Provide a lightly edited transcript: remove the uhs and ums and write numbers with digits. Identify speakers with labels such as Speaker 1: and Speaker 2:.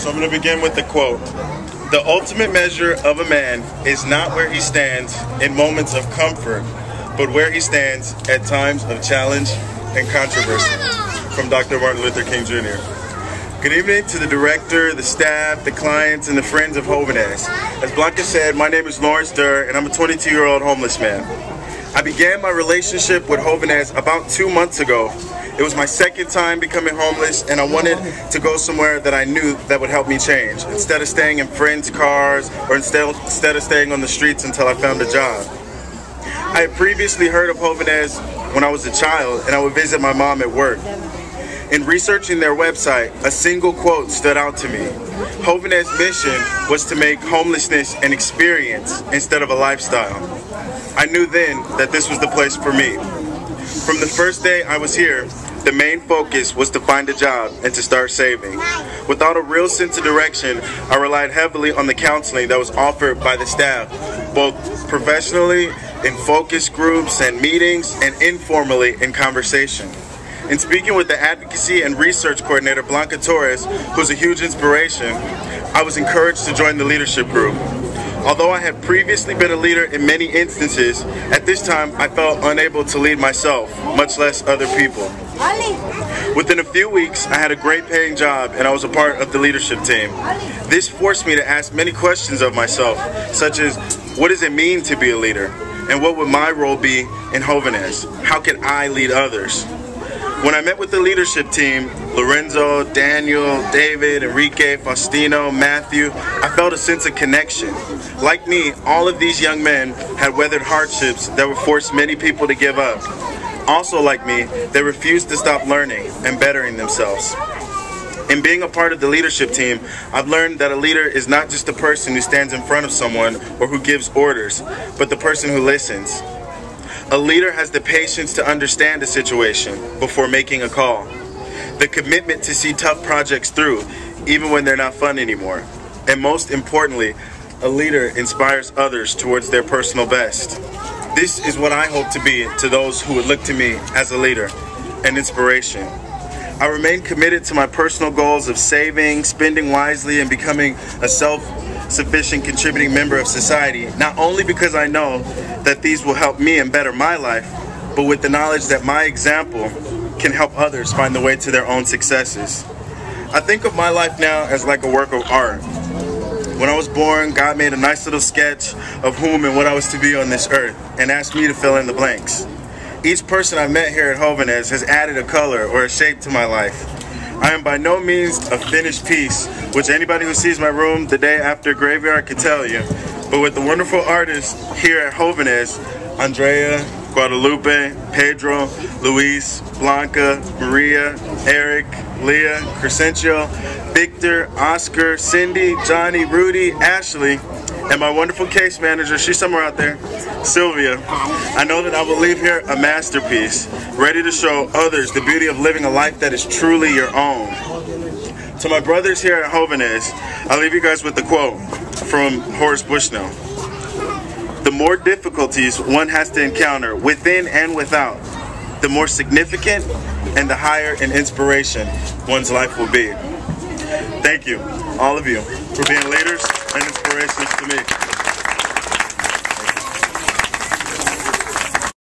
Speaker 1: So I'm going to begin with the quote. The ultimate measure of a man is not where he stands in moments of comfort, but where he stands at times of challenge and controversy. From Dr. Martin Luther King Jr. Good evening to the director, the staff, the clients, and the friends of Jovenes. As Blanca said, my name is Lawrence Durr, and I'm a 22-year-old homeless man. I began my relationship with Jovenes about 2 months ago. It was my second time becoming homeless, and I wanted to go somewhere that I knew that would help me change, instead of staying in friends' cars or instead of staying on the streets until I found a job. I had previously heard of Jovenes when I was a child, and I would visit my mom at work. In researching their website, a single quote stood out to me. Jovenes' mission was to make homelessness an experience instead of a lifestyle. I knew then that this was the place for me. From the first day I was here, the main focus was to find a job and to start saving. Without a real sense of direction, I relied heavily on the counseling that was offered by the staff, both professionally, in focus groups and meetings, and informally in conversation. In speaking with the advocacy and research coordinator, Blanca Torres, who's a huge inspiration, I was encouraged to join the leadership group. Although I had previously been a leader in many instances, at this time I felt unable to lead myself, much less other people. Within a few weeks, I had a great paying job and I was a part of the leadership team. This forced me to ask many questions of myself, such as, what does it mean to be a leader? And what would my role be in Jovenes? How can I lead others? When I met with the leadership team, Lorenzo, Daniel, David, Enrique, Faustino, Matthew, I felt a sense of connection. Like me, all of these young men had weathered hardships that would force many people to give up. Also like me, they refused to stop learning and bettering themselves. In being a part of the leadership team, I've learned that a leader is not just the person who stands in front of someone or who gives orders, but the person who listens. A leader has the patience to understand a situation before making a call. The commitment to see tough projects through, even when they're not fun anymore. And most importantly, a leader inspires others towards their personal best. This is what I hope to be to those who would look to me as a leader, an inspiration. I remain committed to my personal goals of saving, spending wisely, and becoming a self-sufficient contributing member of society, not only because I know that these will help me and better my life, but with the knowledge that my example can help others find the way to their own successes. I think of my life now as like a work of art. When I was born, God made a nice little sketch of whom and what I was to be on this earth and asked me to fill in the blanks. Each person I met here at Jovenes has added a color or a shape to my life. I am by no means a finished piece, which anybody who sees my room the day after graveyard can tell you. But with the wonderful artists here at Jovenes, Andrea, Guadalupe, Pedro, Luis, Blanca, Maria, Eric, Leah, Crescencio, Victor, Oscar, Cindy, Johnny, Rudy, Ashley, and my wonderful case manager, she's somewhere out there, Sylvia. I know that I will leave here a masterpiece, ready to show others the beauty of living a life that is truly your own. To my brothers here at Jovenes, I'll leave you guys with the quote from Horace Bushnell. The more difficulties one has to encounter within and without, the more significant and the higher in inspiration one's life will be. Thank you, all of you, for being leaders and inspirations to me.